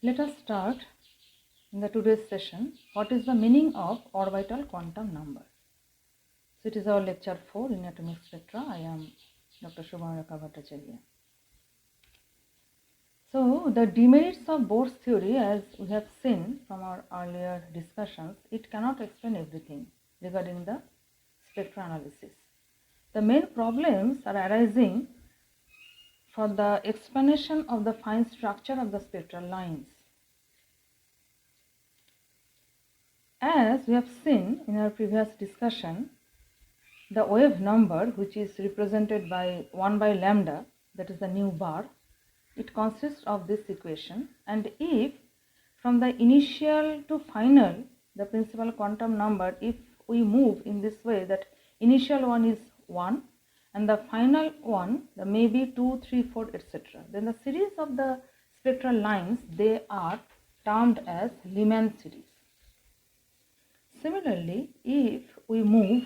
Let us start in the today's session. What is the meaning of orbital quantum number? So it is our lecture 4 in atomic spectra. I am Dr. Shubhamaraka Bhattacharya. So the demerits of Bohr's theory, as we have seen from our earlier discussions, it cannot explain everything regarding the spectra analysis. The main problems are arising for the explanation of the fine structure of the spectral lines. As we have seen in our previous discussion, the wave number, which is represented by 1 by lambda, that is the nu bar, it consists of this equation, and if from the initial to final the principal quantum number, if we move in this way, that initial one is 1 and the final one the may be 2, 3, 4, etc., then the series of the spectral lines, they are termed as Lyman series. Similarly, if we move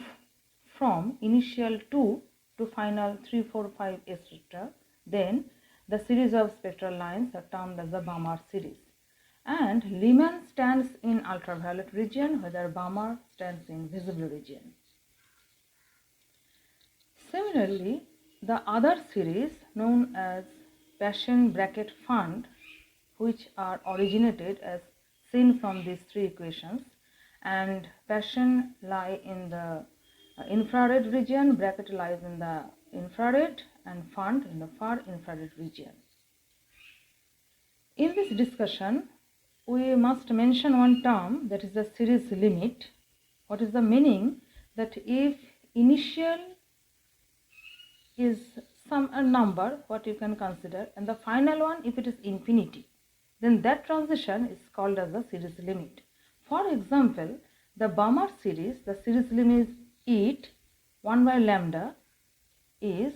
from initial 2 to final 3, 4, 5, etc., then the series of spectral lines are termed as the Balmer series. And Lyman stands in ultraviolet region, whether Balmer stands in visible region. Similarly, the other series known as Paschen bracket fund, which are originated as seen from these three equations, and Paschen lie in the infrared region, bracket lies in the infrared, and fund in the far infrared region. In this discussion, we must mention one term, that is the series limit. What is the meaning? That if initial is some number, what you can consider, and the final one if it is infinity, then that transition is called as the series limit. For example, the Balmer series, the series limit it 1 by lambda is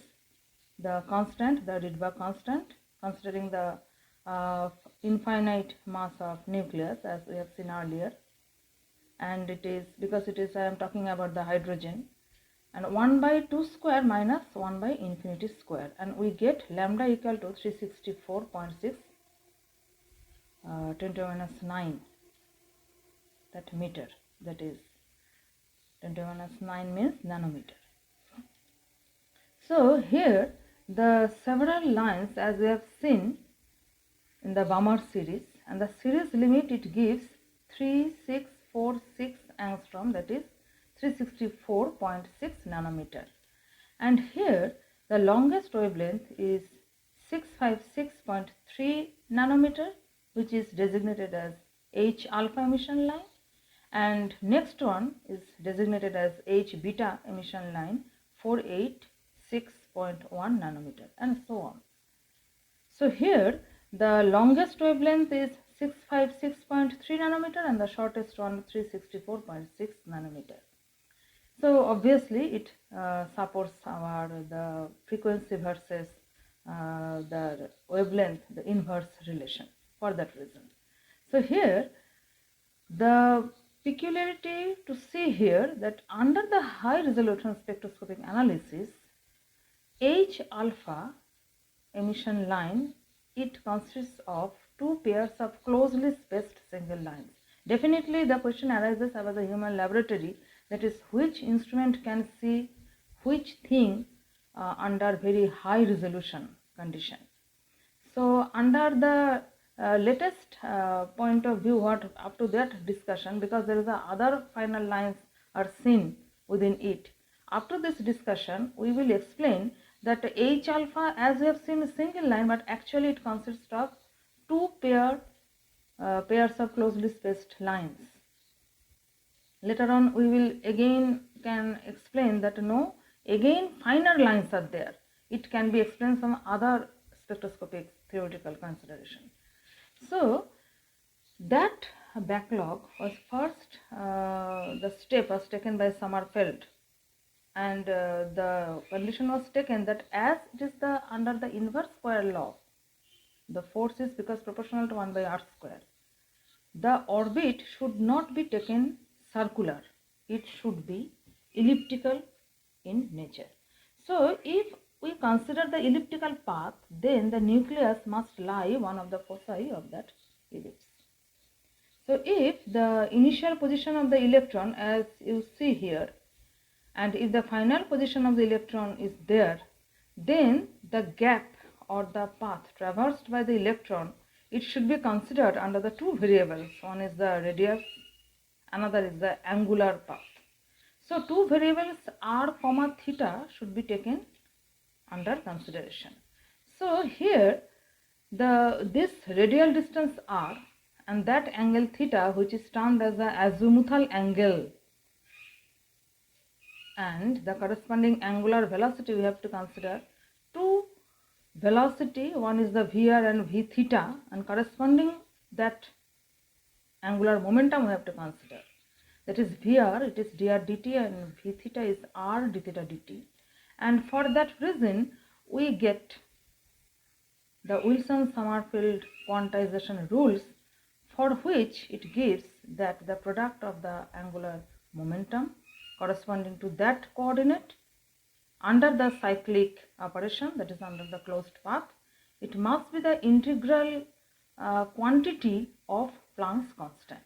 the constant, the Rydberg constant, considering the infinite mass of nucleus, as we have seen earlier, and it is because it is I am talking about the hydrogen, and 1 by 2 square minus 1 by infinity square, and we get lambda equal to 364.6 10⁻⁹ that meter, that is 10⁻⁹ means nanometer. So here the several lines, as we have seen in the Balmer series, and the series limit it gives 3646 angstrom, that is 364.6 nanometer, and here the longest wavelength is 656.3 nanometer, which is designated as H alpha emission line, and next one is designated as H beta emission line 486.1 nanometer, and so on. So here the longest wavelength is 656.3 nanometer and the shortest one 364.6 nanometer. So obviously it supports the frequency versus the wavelength, the inverse relation, for that reason. So here the peculiarity to see here, that under the high resolution spectroscopic analysis, H alpha emission line, it consists of two pairs of closely spaced single lines. Definitely the question arises about the human laboratory, that is which instrument can see which thing under very high resolution condition. So under the latest point of view, what up to that discussion, because there is a other final lines are seen within it. After this discussion, we will explain that H alpha, as we have seen, a single line, but actually it consists of two pairs of closely spaced lines. Later on, we will again can explain that no, again finer lines are there. It can be explained from other spectroscopic theoretical consideration. So that backlog was first, the step was taken by Sommerfeld, and the condition was taken that as it is the under the inverse square law, the force is because proportional to 1 by r square, the orbit should not be taken circular, it should be elliptical in nature. So if we consider the elliptical path, then the nucleus must lie one of the foci of that ellipse. So if the initial position of the electron, as you see here, and if the final position of the electron is there, then the gap or the path traversed by the electron, it should be considered under the two variables. One is the radius, another is the angular path. So two variables r, theta should be taken under consideration. So here this radial distance r and that angle theta, which is termed as the azimuthal angle, and the corresponding angular velocity, we have to consider two velocity, one is the vr and v theta, and corresponding that angular momentum we have to consider, that is vr, it is dr dt, and v theta is r d theta dt. And for that reason we get the Wilson-Sommerfeld quantization rules, for which it gives that the product of the angular momentum corresponding to that coordinate under the cyclic operation, that is under the closed path, it must be the integral quantity of Planck's constant.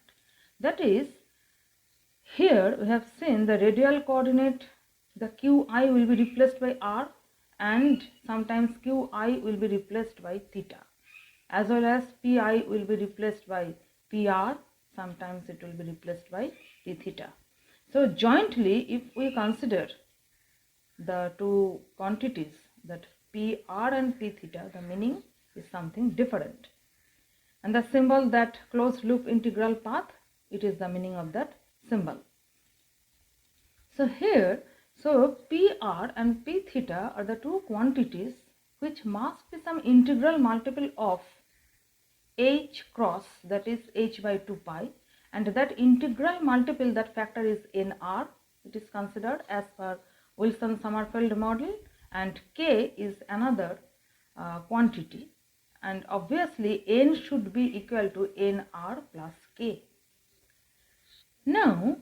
That is, here we have seen the radial coordinate, the qi will be replaced by r, and sometimes qi will be replaced by theta, as well as pi will be replaced by pr, sometimes it will be replaced by p theta. So jointly, if we consider the two quantities, that pr and p theta, the meaning is something different, and the symbol, that closed loop integral path, it is the meaning of that symbol. So here, so pr and p theta are the two quantities which must be some integral multiple of h cross, that is h by 2 pi, and that integral multiple, that factor is nr, it is considered as per Wilson-Sommerfeld model, and k is another quantity, and obviously n should be equal to nr plus k. Now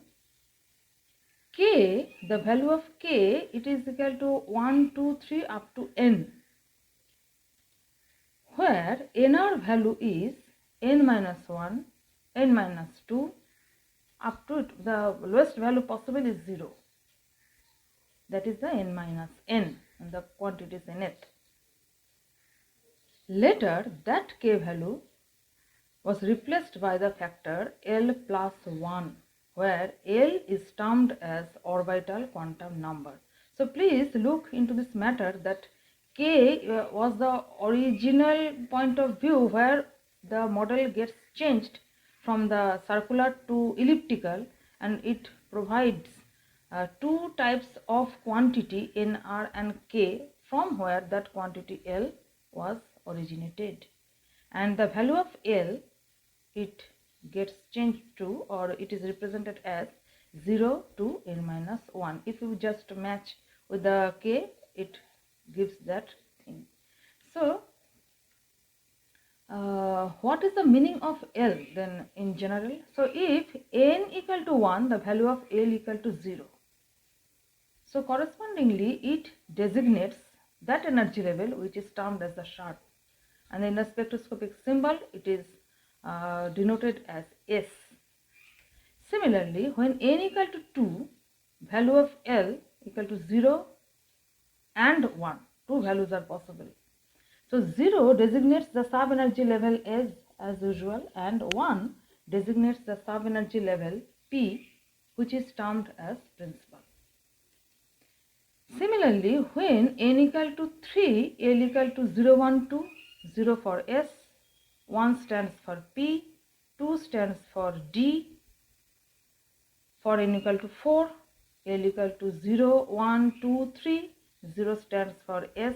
k, the value of k, it is equal to 1, 2, 3 up to n, where nr value is n minus 1, n minus 2, up to the lowest value possible is 0. That is the n minus n, and the quantity is nth. Later, that k value was replaced by the factor L plus 1, where L is termed as orbital quantum number. So please look into this matter, that k was the original point of view where the model gets changed from the circular to elliptical, and it provides two types of quantity nr and k, from where that quantity L was originated, and the value of L, it gets changed to, or it is represented as 0 to n minus 1. If you just match with the k, it gives that thing. So what is the meaning of L then in general? So if n equal to 1, the value of L equal to 0. So correspondingly, it designates that energy level which is termed as the sharp, and in the spectroscopic symbol it is denoted as S. Similarly, when n equal to 2, value of L equal to 0 and 1, two values are possible. So 0 designates the sub energy level S as usual, and 1 designates the sub energy level P, which is termed as principal. Similarly, when n equal to 3, L equal to 0, 1, 2, 0 for S, 1 stands for P, 2 stands for D. For n equal to 4, L equal to 0, 1, 2, 3, 0 stands for S,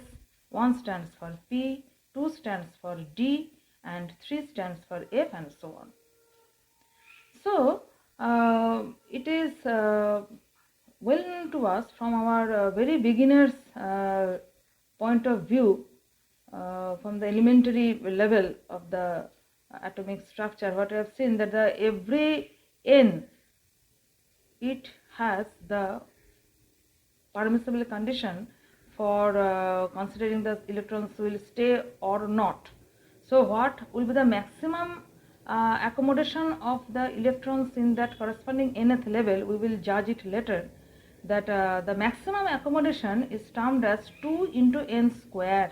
1 stands for P, 2 stands for D, and 3 stands for F, and so on. So it is well known to us from our very beginners point of view, from the elementary level of the atomic structure, what we have seen, that the every n, it has the permissible condition for considering the electrons will stay or not. So what will be the maximum accommodation of the electrons in that corresponding nth level, we will judge it later, that the maximum accommodation is termed as 2 into n square.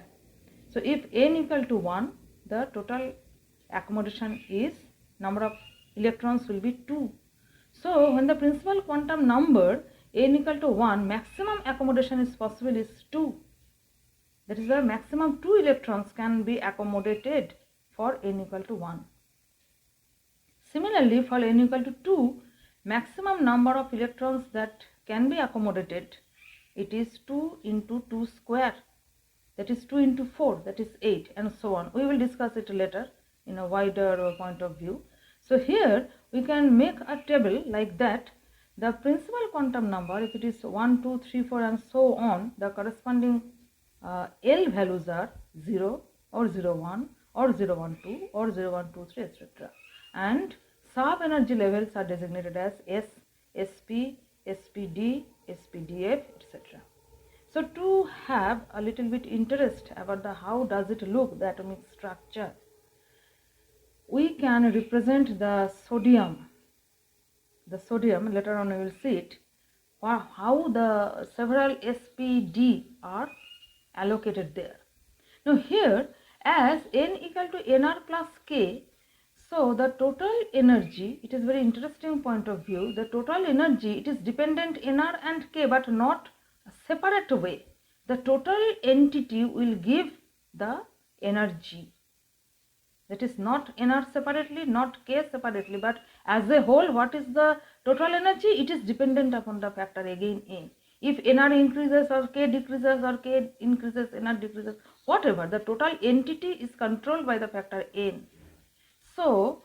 So if n equal to 1, the total accommodation is, number of electrons will be 2. So when the principal quantum number n equal to 1, maximum accommodation is possible is 2. That is the maximum 2 electrons can be accommodated for n equal to 1. Similarly, for n equal to 2, maximum number of electrons that can be accommodated, it is 2 into 2 square, that is 2 into 4, that is 8, and so on. We will discuss it later in a wider point of view. So here we can make a table like that. The principal quantum number, if it is 1, 2, 3, 4 and so on, the corresponding L values are 0 or 0, 1 or 0, 1, 2 or 0, 1, 2, 3, etc. And sub energy levels are designated as S, SP, SPD, SPDF, etc. So to have a little bit interest about the how does it look, the atomic structure, we can represent the sodium. The sodium, later on we will see it, how the several SPD are allocated there. Now here, as n equal to nr plus k, so the total energy, it is very interesting point of view, the total energy, it is dependent nr and k, but not a separate way. The total entity will give the energy. That is not nr separately, not k separately, but as a whole, what is the total energy? It is dependent upon the factor again n. If nr increases or k decreases or k increases, nr decreases, whatever, the total entity is controlled by the factor n. So,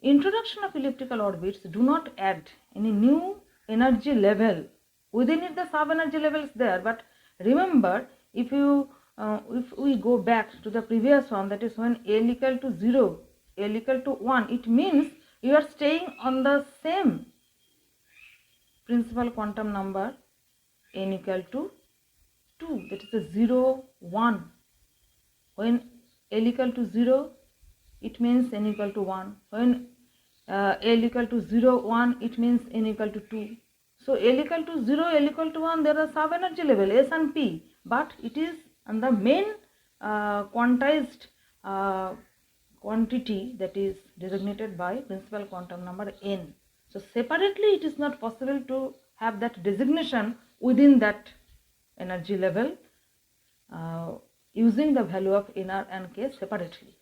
introduction of elliptical orbits do not add any new energy level. Within it, the sub energy level is there, but remember, if we go back to the previous one, that is when L equal to 0, L equal to 1, it means you are staying on the same principal quantum number n equal to 2, that is a 0, 1. When L equal to 0, it means n equal to 1. When L equal to 0, 1, it means n equal to 2. So L equal to 0, L equal to 1, there are sub energy level S and P, but it is on the main quantized quantity that is designated by principal quantum number n. So separately it is not possible to have that designation within that energy level using the value of nr and k separately.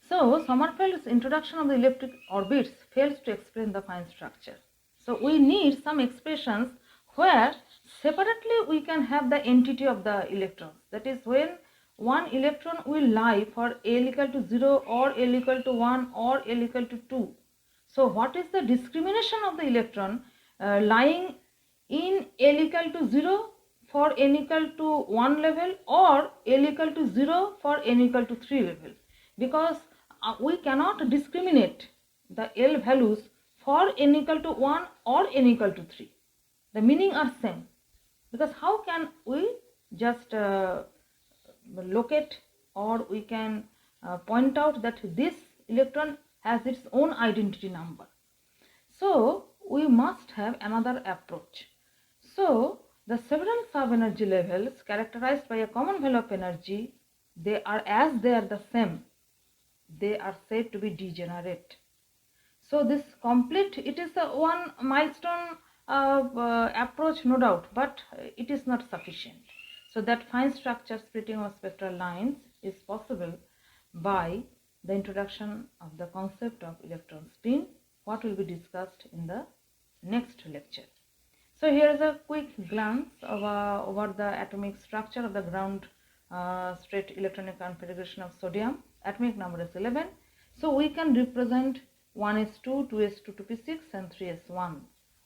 So Sommerfeld's introduction of the elliptic orbits fails to explain the fine structure. So we need some expressions where separately we can have the entity of the electrons. That is when one electron will lie for L equal to 0 or L equal to 1 or L equal to 2. So what is the discrimination of the electron lying in L equal to 0 for n equal to 1 level or L equal to 0 for n equal to 3 level? Because we cannot discriminate the L values for n equal to 1 or n equal to 3. The meaning are same, because how can we just locate or we can point out that this electron has its own identity number? So we must have another approach. So the several sub energy levels characterized by a common value of energy, they are the same, they are said to be degenerate. So this complete, it is a one milestone approach, no doubt, but it is not sufficient. So that fine structure splitting of spectral lines is possible by the introduction of the concept of electron spin, what will be discussed in the next lecture. So here is a quick glance over the atomic structure of the ground state electronic configuration of sodium. Atomic number is 11. So we can represent 1s2, 2s2, 2p6 and 3s1.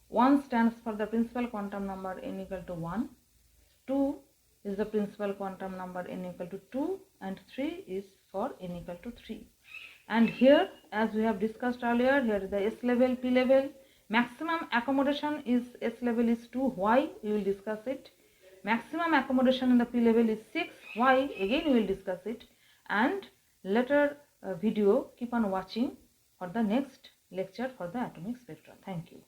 1 stands for the principal quantum number n equal to 1. 2 is the principal quantum number n equal to 2 and 3 is for n equal to 3. And here, as we have discussed earlier, here is the S level, P level. Maximum accommodation is S level is 2. Why? We will discuss it. Maximum accommodation in the P level is 6. Why? Again we will discuss it. And later video, keep on watching for the next lecture for the atomic spectra. Thank you.